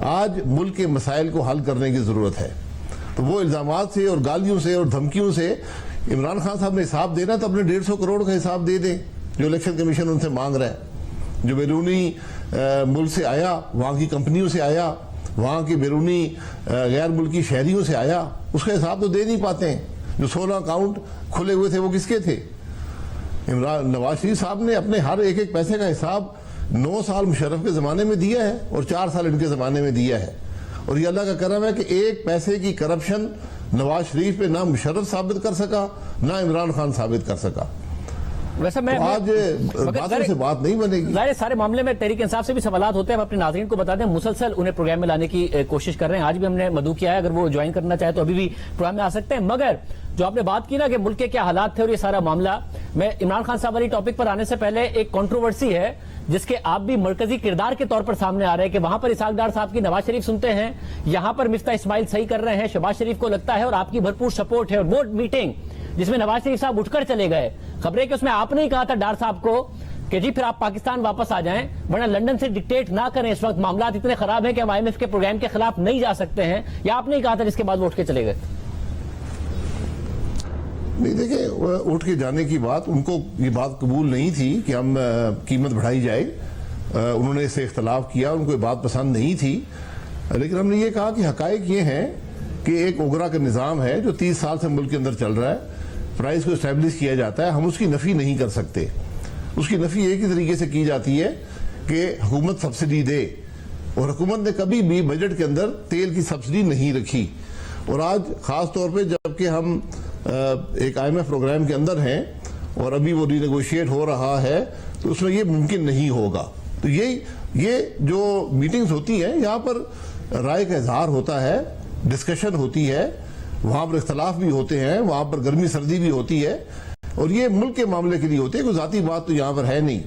آج ملک کے مسائل کو حل کرنے کی ضرورت ہے. تو وہ الزامات سے اور گالیوں سے اور دھمکیوں سے عمران خان صاحب نے حساب دینا تو اپنے 150 کروڑ کا حساب دے دیں جو الیکشن کمیشن ان سے مانگ رہا ہے. جو بیرونی ملک سے آیا, وہاں کی کمپنیوں سے آیا, وہاں کے بیرونی غیر ملکی شہریوں سے آیا, اس کا حساب تو دے نہیں پاتے ہیں. جو 16 اکاؤنٹ کھلے ہوئے تھے وہ کس کے تھے؟ نواز شریف صاحب نے اپنے ہر ایک ایک پیسے کا حساب 9 سال مشرف کے زمانے میں دیا ہے اور 4 سال ان کے زمانے میں دیا ہے. اور یہ اللہ کا کرم ہے کہ ایک پیسے کی کرپشن نواز شریف پہ نہ مشرف ثابت کر سکا نہ عمران خان ثابت کر سکا. ویسے میں آج باتوں سے بات نہیں بنے گی. ظاہر سارے معاملے میں تحریک انصاف سے بھی سوالات ہوتے ہیں. ہم اپنے ناظرین کو بتا دیں مسلسل انہیں پروگرام میں لانے کی کوشش کر رہے ہیں. آج بھی ہم نے مدعو کیا ہے, اگر وہ جوائن کرنا چاہے تو ابھی بھی پروگرام میں آ سکتے ہیں. مگر جو آپ نے بات کی نا کہ ملک کے کیا حالات تھے اور یہ سارا معاملہ, میں عمران خان صاحب والی ٹاپک پر آنے سے پہلے ایک کنٹروورسی ہے جس کے آپ بھی مرکزی کردار کے طور پر سامنے آ رہے ہیں کہ وہاں پر اسحاق ڈار صاحب کی نواز شریف سنتے ہیں, یہاں پر مفتاح اسماعیل صحیح کر رہے ہیں, شہباز شریف کو لگتا ہے اور آپ کی بھرپور سپورٹ ہے. اور وہ میٹنگ جس میں نواز شریف صاحب اٹھ کر چلے گئے, خبریں کہ اس میں آپ نے ہی کہا تھا ڈار صاحب کو کہ جی پھر آپ پاکستان واپس آ جائیں ورنہ لندن سے ڈکٹیٹ نہ کریں, اس وقت معاملات اتنے خراب ہیں کہ ہم IMF کے پروگرام کے خلاف نہیں جا سکتے ہیں, یا آپ نے ہی کہا تھا جس کے بعد وہ اٹھ کے چلے گئے؟ نہیں دیکھیں, اٹھ کے جانے کی بات ان کو یہ بات قبول نہیں تھی کہ ہم قیمت بڑھائی جائے. انہوں نے اس سے اختلاف کیا, ان کو یہ بات پسند نہیں تھی. لیکن ہم نے یہ کہا کہ حقائق یہ ہیں کہ ایک اوگرا کا نظام ہے جو 30 سال سے ملک کے اندر چل رہا ہے, پرائز کو اسٹیبلش کیا جاتا ہے, ہم اس کی نفی نہیں کر سکتے. اس کی نفی ایک ہی طریقے سے کی جاتی ہے کہ حکومت سبسڈی دے, اور حکومت نے کبھی بھی بجٹ کے اندر تیل کی سبسڈی نہیں رکھی. اور آج خاص طور پہ جبکہ ہم ایک IMF پروگرام کے اندر ہیں اور ابھی وہ ری نیگوشیٹ ہو رہا ہے, تو اس میں یہ ممکن نہیں ہوگا. تو یہ جو میٹنگز ہوتی ہیں یہاں پر رائے کا اظہار ہوتا ہے, ڈسکشن ہوتی ہے, وہاں پر اختلاف بھی ہوتے ہیں, وہاں پر گرمی سردی بھی ہوتی ہے, اور یہ ملک کے معاملے کے لیے ہوتے ہیں. کوئی ذاتی بات تو یہاں پر ہے نہیں,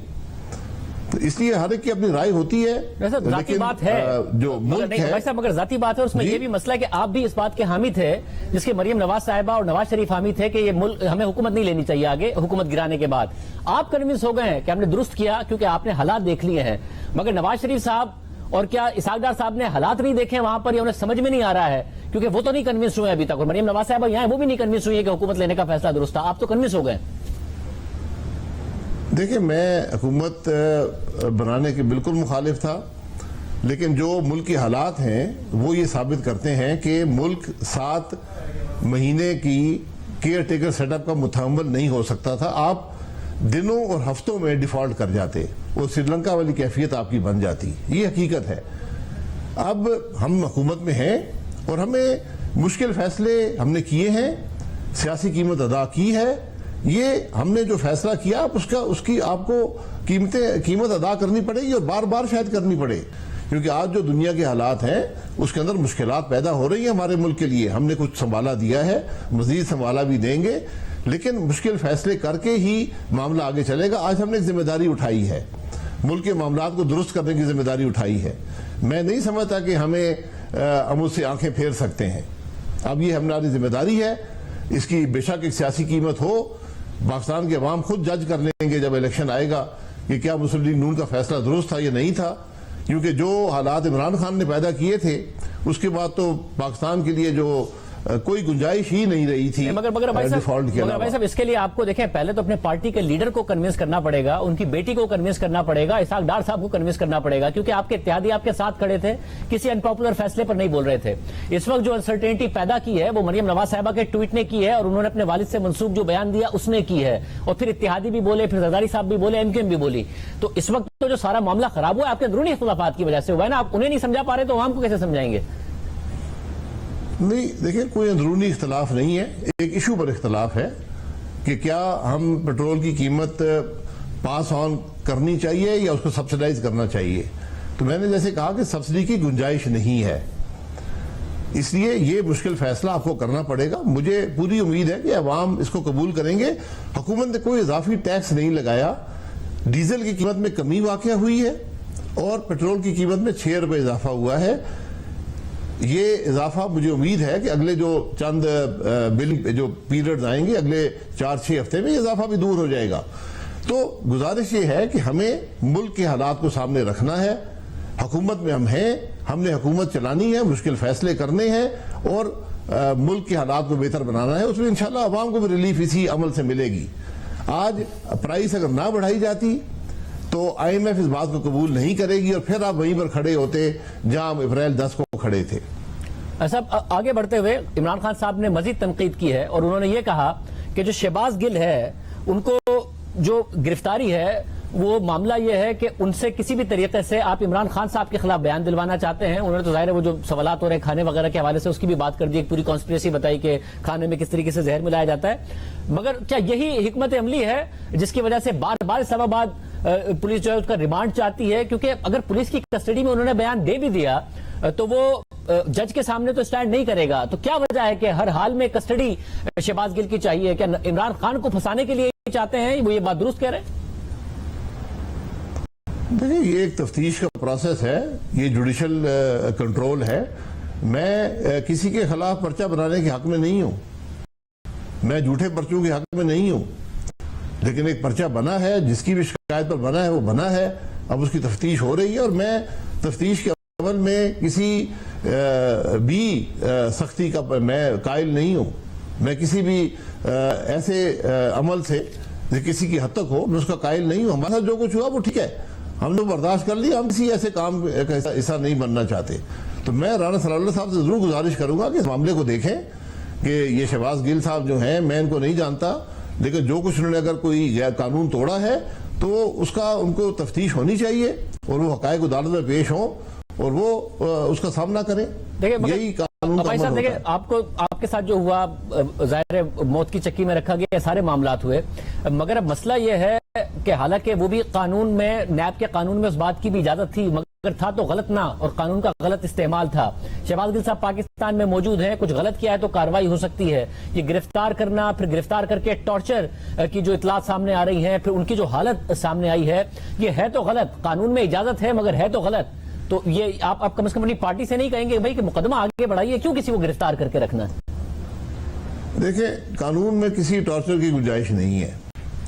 تو اس لیے ہر ایک کی اپنی رائے ہوتی ہے. ذاتی بات ہے جو ملک ہے, مگر ذاتی بات ہے, اور اس میں یہ بھی مسئلہ ہے کہ آپ بھی اس بات کے حامی تھے جس کے مریم نواز صاحبہ اور نواز شریف حامی تھے کہ یہ ملک ہمیں حکومت نہیں لینی چاہیے آگے حکومت گرانے کے بعد. آپ کنونس ہو گئے ہیں کہ ہم نے درست کیا کیونکہ آپ نے حالات دیکھ لیے ہیں, مگر نواز شریف صاحب اور کیا اسحاق ڈار صاحب نے حالات نہیں دیکھے وہاں پر, یا انہیں سمجھ میں نہیں آ رہا ہے کیونکہ وہ تو نہیں کنونس ہوئے ابھی تک, اور مریم نواز صاحبہ یہاں وہ بھی نہیں کنونس ہوئی ہے کہ حکومت لینے کا فیصلہ درست تھا. آپ تو کنونس ہو گئے. دیکھیں میں حکومت بنانے کے بالکل مخالف تھا, لیکن جو ملک کے حالات ہیں وہ یہ ثابت کرتے ہیں کہ ملک 7 مہینے کی کیئر ٹیکر سیٹ اپ کا متحمل نہیں ہو سکتا تھا. آپ دنوں اور ہفتوں میں ڈیفالٹ کر جاتے, اور سری لنکا والی کیفیت آپ کی بن جاتی. یہ حقیقت ہے. اب ہم حکومت میں ہیں اور ہمیں مشکل فیصلے ہم نے کیے ہیں, سیاسی قیمت ادا کی ہے. یہ ہم نے جو فیصلہ کیا اس کی آپ کو قیمت ادا کرنی پڑے گی, اور بار بار شاید کرنی پڑے, کیونکہ آج جو دنیا کے حالات ہیں اس کے اندر مشکلات پیدا ہو رہی ہیں ہمارے ملک کے لیے. ہم نے کچھ سنبھالا دیا ہے, مزید سنبھالا بھی دیں گے, لیکن مشکل فیصلے کر کے ہی معاملہ آگے چلے گا. آج ہم نے ایک ذمہ داری اٹھائی ہے, ملک کے معاملات کو درست کرنے کی ذمہ داری اٹھائی ہے. میں نہیں سمجھتا کہ ہم اس سے آنکھیں پھیر سکتے ہیں. اب یہ ہماری ذمہ داری ہے, اس کی بے شک ایک سیاسی قیمت ہو. پاکستان کے عوام خود جج کر لیں گے جب الیکشن آئے گا کہ کیا مسلم لیگ نون کا فیصلہ درست تھا یا نہیں تھا, کیونکہ جو حالات عمران خان نے پیدا کیے تھے اس کے بعد تو پاکستان کے لیے جو کوئی گنجائش ہی نہیں رہی تھی. مگر بھائی صاحب اس کے لیے آپ کو دیکھیں پہلے تو اپنے پارٹی کے لیڈر کو کنونس کرنا پڑے گا, ان کی بیٹی کو کنونس کرنا پڑے گا, اسحاق ڈار صاحب کو کنونس کرنا پڑے گا, کیونکہ آپ کے اتحادی آپ کے ساتھ کھڑے تھے, کسی انپاپولر فیصلے پر نہیں بول رہے تھے. اس وقت جو انسرٹینٹی پیدا کی ہے وہ مریم نواز صاحبہ کے ٹویٹ نے کی ہے, اور انہوں نے اپنے والد سے منسوب جو بیان دیا اس نے کی ہے, اور پھر اتحادی بھی بولے, پھر زرداری صاحب بھی بولے, MQM بھی بولی. تو اس وقت تو جو سارا معاملہ خراب ہوا ہے آپ کے اندرونی اختلافات کی وجہ سے ہوا ہے نا. آپ انہیں نہیں سمجھا پا رہے تو عوام کو کیسے سمجھائیں گے؟ نہیں دیکھیں, کوئی اندرونی اختلاف نہیں ہے. ایک ایشو پر اختلاف ہے کہ کیا ہم پیٹرول کی قیمت پاس آن کرنی چاہیے یا اس کو سبسڈائز کرنا چاہیے. تو میں نے جیسے کہا کہ سبسڈی کی گنجائش نہیں ہے, اس لیے یہ مشکل فیصلہ آپ کو کرنا پڑے گا. مجھے پوری امید ہے کہ عوام اس کو قبول کریں گے. حکومت نے کوئی اضافی ٹیکس نہیں لگایا. ڈیزل کی قیمت میں کمی واقع ہوئی ہے اور پیٹرول کی قیمت میں 6 روپے اضافہ ہوا ہے. یہ اضافہ مجھے امید ہے کہ اگلے جو چند بل جو پیریڈز آئیں گے اگلے 4-6 ہفتے میں یہ اضافہ بھی دور ہو جائے گا. تو گزارش یہ ہے کہ ہمیں ملک کے حالات کو سامنے رکھنا ہے. حکومت میں ہم ہیں, ہم نے حکومت چلانی ہے، مشکل فیصلے کرنے ہیں اور ملک کے حالات کو بہتر بنانا ہے. اس میں انشاءاللہ عوام کو بھی ریلیف اسی عمل سے ملے گی. آج پرائس اگر نہ بڑھائی جاتی تو IMF اس بات کو قبول نہیں کرے گی اور پھر آپ وہیں پر کھڑے ہوتے جہاں ہم اپریل 10 کو کھڑے تھے. صاحب آگے بڑھتے ہوئے عمران خان صاحب نے مزید تنقید کی ہے اور انہوں نے یہ کہا کہ جو شہباز گل ہے ان کو جو گرفتاری ہے وہ معاملہ یہ ہے کہ ان سے کسی بھی طریقے سے آپ عمران خان صاحب کے خلاف بیان دلوانا چاہتے ہیں. انہوں نے تو ظاہر ہے وہ جو سوالات ہو رہے ہیں کھانے وغیرہ کے حوالے سے اس کی بھی بات کر دی, ایک پوری کانسپریسی بتائی کہ کھانے میں کس طریقے سے زہر ملایا جاتا ہے. مگر کیا یہی حکمت عملی ہے جس کی وجہ سے بار بار اسلام آباد پولیس جو ہے اس کا ریمانڈ چاہتی ہے؟ کیونکہ اگر پولیس کی کسٹڈی میں انہوں نے بیان دے بھی دیا تو وہ جج کے سامنے تو سٹینڈ نہیں کرے گا. تو کیا وجہ ہے کہ ہر حال میں کسٹڈی شہباز گل کی چاہیے؟ کیا عمران خان کو پھنسانے کے لیے چاہتے ہیں؟ وہ یہ بات درست کہہ رہے ہیں؟ دیکھیں یہ ایک تفتیش کا پروسیس ہے, یہ جوڈیشل کنٹرول ہے. میں کسی کے خلاف پرچہ بنانے کے حق میں نہیں ہوں, میں جھوٹے پرچوں کے حق میں نہیں ہوں, لیکن ایک پرچہ بنا ہے جس کی بھی شکایت پر بنا ہے وہ بنا ہے. اب اس کی تفتیش ہو رہی ہے اور میں تفتیش کے عمل میں کسی بھی سختی کا میں قائل نہیں ہوں. میں کسی بھی ایسے عمل سے کسی کی حد تک ہو میں اس کا قائل نہیں ہوں. ہمارا جو کچھ ہوا وہ ٹھیک ہے, ہم نے برداشت کر لیا, ہم کسی ایسے کام کا حصہ نہیں بننا چاہتے. تو میں رانا ثناء اللہ صاحب سے ضرور گزارش کروں گا کہ اس معاملے کو دیکھیں کہ یہ شہباز گل صاحب جو ہیں میں ان کو نہیں جانتا, لیکن جو کچھ انہوں نے اگر کوئی غیر قانون توڑا ہے تو اس کا ان کو تفتیش ہونی چاہیے اور وہ حقائق عدالت میں پیش ہوں اور وہ اس کا سامنا کریں. یہی قانون کا عمل ہوتا ہے. آپ کے ساتھ جو ہوا ظاہر موت کی چکی میں رکھا گیا, سارے معاملات ہوئے, مگر اب مسئلہ یہ ہے کہ حالانکہ وہ بھی قانون میں نیب کے قانون میں اس بات کی بھی اجازت تھی مگر تھا تو غلط نہ اور قانون کا غلط استعمال تھا. شہباز گل صاحب پاکستان میں موجود ہیں, کچھ غلط کیا ہے تو کارروائی ہو سکتی ہے. یہ گرفتار کرنا, پھر گرفتار کر کے ٹارچر کی جو اطلاعات سامنے آ رہی ہیں, پھر ان کی جو حالت سامنے آئی ہے, یہ ہے تو غلط. قانون میں اجازت ہے مگر ہے تو غلط. تو یہ آپ کم از کم اپنی پارٹی سے نہیں کہیں گے بھائی کہ مقدمہ آگے بڑھائیے, کیوں کسی کو گرفتار کر کے رکھنا ہے؟ دیکھیں قانون میں کسی ٹارچر کی گنجائش نہیں ہے.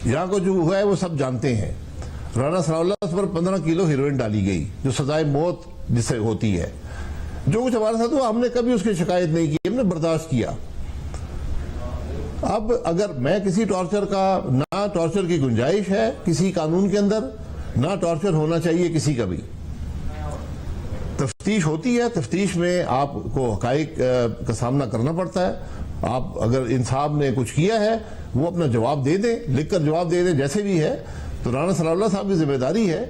یہاں کو جو ہوا ہے وہ سب جانتے ہیں. رانا ثناء اللہ پر 15 کلو ہیروئن ڈالی گئی جو سزائے موت جس سے ہوتی ہے. جو کچھ ہمارے ساتھ ہوا ہم نے کبھی اس کی شکایت نہیں کی, ہم نے برداشت کیا. اب اگر میں کسی ٹارچر کا, نہ ٹارچر کی گنجائش ہے کسی قانون کے اندر, نہ ٹارچر ہونا چاہیے کسی کا بھی. تفتیش ہوتی ہے, تفتیش میں آپ کو حقائق کا سامنا کرنا پڑتا ہے. آپ اگر انصاف نے کچھ کیا ہے وہ اپنا جواب دے دیں, لکھ کر جواب دے دیں جیسے بھی ہے. تو رانا ثناء اللہ صاحب کی ذمہ داری ہے,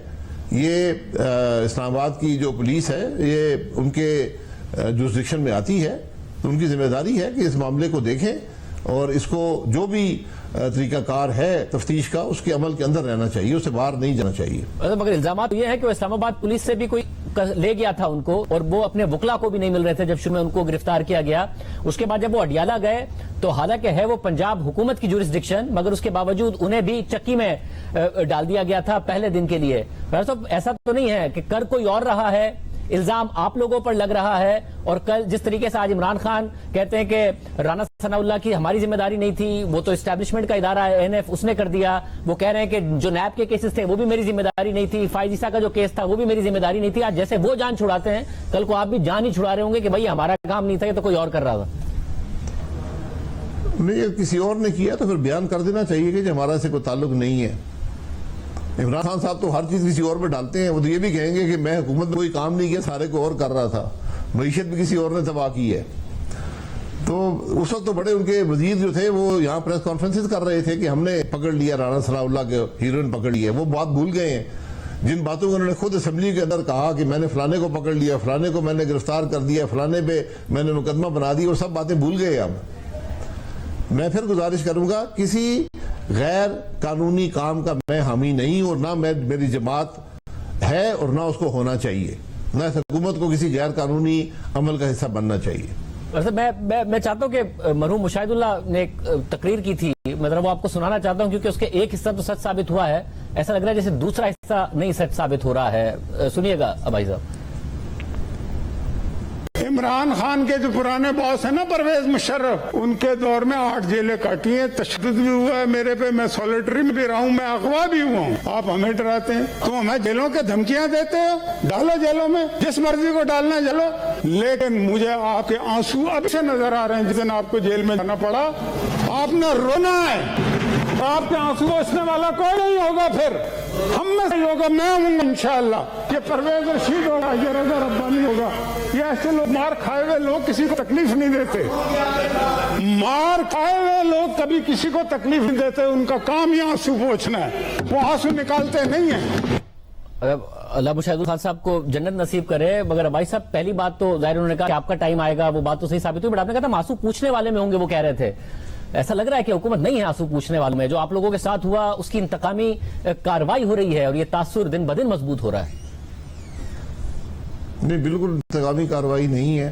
یہ اسلام آباد کی جو پولیس ہے یہ ان کے جورسڈکشن میں آتی ہے, تو ان کی ذمہ داری ہے کہ اس معاملے کو دیکھیں اور اس کو جو بھی طریقہ کار ہے تفتیش کا اس کے عمل کے اندر رہنا چاہیے, اسے باہر نہیں جانا چاہیے. مگر الزامات یہ ہے کہ وہ اسلام آباد پولیس سے بھی کوئی لے گیا تھا ان کو اور وہ اپنے وکلا کو بھی نہیں مل رہے تھے جب شروع میں ان کو گرفتار کیا گیا. اس کے بعد جب وہ اڈیالہ گئے تو حالانکہ ہے وہ پنجاب حکومت کی جورسڈکشن مگر اس کے باوجود انہیں بھی چکی میں ڈال دیا گیا تھا پہلے دن کے لیے. ایسا تو نہیں ہے کہ کر کوئی اور رہا ہے, الزام آپ لوگوں پر لگ رہا ہے, اور کل جس طریقے سے آج عمران خان کہتے ہیں کہ رانا ثناء اللہ کی ہماری ذمہ داری نہیں تھی, وہ تو اسٹیبلشمنٹ کا ادارہ ہے NF اس نے کر دیا. وہ کہہ رہے ہیں کہ جو نیب کے کیسز تھے وہ بھی میری ذمہ داری نہیں تھی, فائز عیسیٰ کا جو کیس تھا وہ بھی میری ذمہ داری نہیں تھی. آج جیسے وہ جان چھڑاتے ہیں کل کو آپ بھی جان ہی چھڑا رہے ہوں گے کہ بھائی ہمارا کام نہیں تھا, یہ تو کوئی اور کر رہا تھا. نہیں, کسی اور نے کیا تو پھر بیان کر دینا چاہیے کہ ہمارا سے کوئی تعلق نہیں ہے. عمران خان صاحب تو ہر چیز کسی اور پہ ڈالتے ہیں. وہ تو یہ بھی کہیں گے کہ میں حکومت میں کوئی کام نہیں کیا, سارے کو اور کر رہا تھا, معیشت بھی کسی اور نے تباہ کی ہے. تو اس وقت تو بڑے ان کے وزیر جو تھے وہ یہاں پریس کانفرنسز کر رہے تھے کہ ہم نے پکڑ لیا رانا ثناء اللہ کے ہیروئن پکڑ لیا. وہ بات بھول گئے ہیں جن باتوں کو انہوں نے خود اسمبلی کے اندر کہا کہ میں نے فلانے کو پکڑ لیا, فلانے کو میں نے گرفتار کر دیا, فلانے پہ میں نے مقدمہ بنا دی, اور سب باتیں بھول گئے. اب میں پھر گزارش کروں گا کسی غیر قانونی کام کا میں حامی نہیں, اور نہ میری جماعت ہے اور نہ اس کو ہونا چاہیے, نہ اس حکومت کو کسی غیر قانونی عمل کا حصہ بننا چاہیے. میں چاہتا ہوں کہ مرحوم مشاہد اللہ نے ایک تقریر کی تھی, مطلب وہ آپ کو سنانا چاہتا ہوں کیونکہ اس کے ایک حصہ تو سچ ثابت ہوا ہے, ایسا لگ رہا ہے جیسے دوسرا حصہ نہیں سچ ثابت ہو رہا ہے. سنیے گا بھائی صاحب. عمران خان کے جو پرانے باس ہیں نا پرویز مشرف، ان کے دور میں 8 جیلیں کاٹی ہیں، تشدد بھی ہوا ہے میرے پہ، میں سولیٹری میں بھی رہا ہوں، میں اغوا بھی ہوا ہوں. آپ ہمیں ڈراتے ہیں، تم ہمیں جیلوں کے دھمکیاں دیتے ہو، ڈالو جیلوں میں جس مرضی کو ڈالنا چلو. لیکن مجھے آپ کے آنسو اب سے نظر آ رہے ہیں. جس دن آپ کو جیل میں جانا پڑا آپ نے رونا ہے، آپ کے آنسو پوچھنے والا کوئی نہیں ہوگا، پھر ہم میں سے ہوگا، میں ہوں انشاءاللہ. یہ پرویز رشید ہوگا، یہ رضا ربانی ہوگا، یہ ایسے لوگ مار کھائے ہوئے لوگ کسی کو تکلیف نہیں دیتے. مار کھائے ہوئے لوگ کبھی کسی کو تکلیف نہیں دیتے، ان کا کام یہ آنسو پوچھنا ہے، وہ آنسو نکالتے نہیں ہیں. اللہ شاہد خان صاحب کو جنت نصیب کرے. مگر بھائی صاحب پہلی بات تو ظاہر انہوں نے کہا کہ آپ کا ٹائم آئے گا، وہ بات تو صحیح ثابت ہوئی، بٹ آپ نے کہا تھا آنسو پوچھنے والے میں ہوں گے، وہ کہہ رہے تھے. ایسا لگ رہا ہے کہ حکومت نہیں ہے آنسو پوچھنے والوں میں. جو آپ لوگوں کے ساتھ ہوا اس کی انتقامی کاروائی ہو رہی ہے اور یہ تاثر دن بدن مضبوط ہو رہا ہے. نہیں، بالکل انتقامی کارروائی نہیں ہے.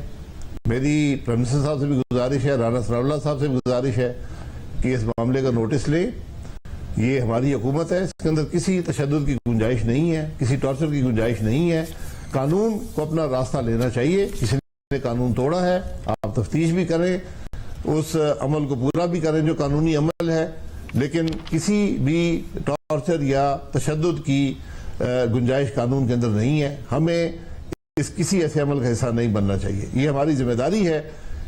میری پرائم منسٹر صاحب سے بھی گزارش ہے، رانا ثناء اللہ صاحب سے بھی گزارش ہے کہ اس معاملے کا نوٹس لیں. یہ ہماری حکومت ہے، اس کے اندر کسی تشدد کی گنجائش نہیں ہے، کسی ٹارچر کی گنجائش نہیں ہے. قانون کو اپنا راستہ لینا چاہیے. کسی نے قانون توڑا ہے، آپ تفتیش بھی کریں، اس عمل کو پورا بھی کریں جو قانونی عمل ہے، لیکن کسی بھی ٹارچر یا تشدد کی گنجائش قانون کے اندر نہیں ہے. ہمیں کسی ایسے عمل کا حصہ نہیں بننا چاہیے. یہ ہماری ذمہ داری ہے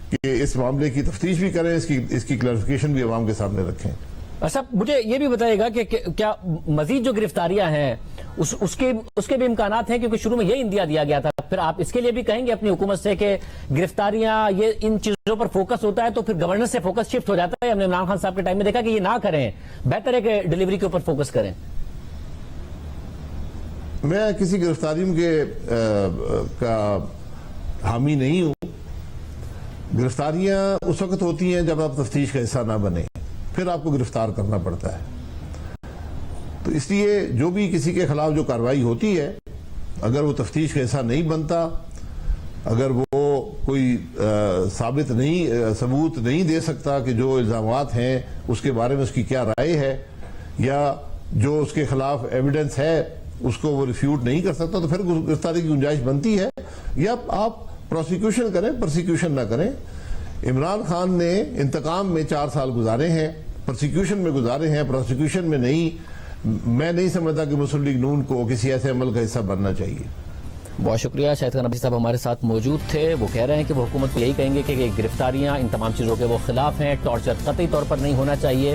کہ اس معاملے کی تفتیش بھی کریں، اس کی کلیریفیکیشن بھی عوام کے سامنے رکھیں. اچھا، مجھے یہ بھی بتائیے گا کہ کیا مزید جو گرفتاریاں ہیں اس کے بھی امکانات ہیں، کیونکہ شروع میں یہ اندیا دیا گیا تھا. پھر آپ اس کے لیے بھی کہیں گے اپنی حکومت سے کہ گرفتاریاں یہ ان چیزوں پر فوکس ہوتا ہے تو پھر گورننس سے فوکس شفٹ ہو جاتا ہے. ہم نے عمران خان صاحب کے ٹائم میں دیکھا کہ یہ نہ کریں، بہتر ہے کہ ڈیلیوری کے اوپر فوکس کریں. میں کسی گرفتاریوں کا حامی نہیں ہوں. گرفتاریاں اس وقت ہوتی ہیں جب آپ تفتیش کا حصہ نہ بنیں، پھر آپ کو گرفتار کرنا پڑتا ہے. تو اس لیے جو بھی کسی کے خلاف جو کارروائی ہوتی ہے، اگر وہ تفتیش کا حصہ نہیں بنتا، اگر وہ کوئی ثبوت نہیں دے سکتا کہ جو الزامات ہیں اس کے بارے میں اس کی کیا رائے ہے، یا جو اس کے خلاف ایویڈنس ہے اس کو وہ ریفیوٹ نہیں کر سکتا، تو پھر گرفتاری کی گنجائش بنتی ہے. یا آپ پروسیکیوشن کریں، پرسیکیوشن نہ کریں. عمران خان نے انتقام میں 4 سال گزارے ہیں، پرسیکیوشن میں گزارے ہیں، پروسیکیوشن میں نہیں. میں نہیں سمجھتا کہ مسلم لیگ نون کو کسی ایسے عمل کا حصہ بننا چاہیے. بہت شکریہ. شاہد خان نبوی صاحب ہمارے ساتھ موجود تھے. وہ کہہ رہے ہیں کہ وہ حکومت کو یہی کہیں گے کہ گرفتاریاں ان تمام چیزوں کے وہ خلاف ہیں، ٹارچر قطعی طور پر نہیں ہونا چاہیے.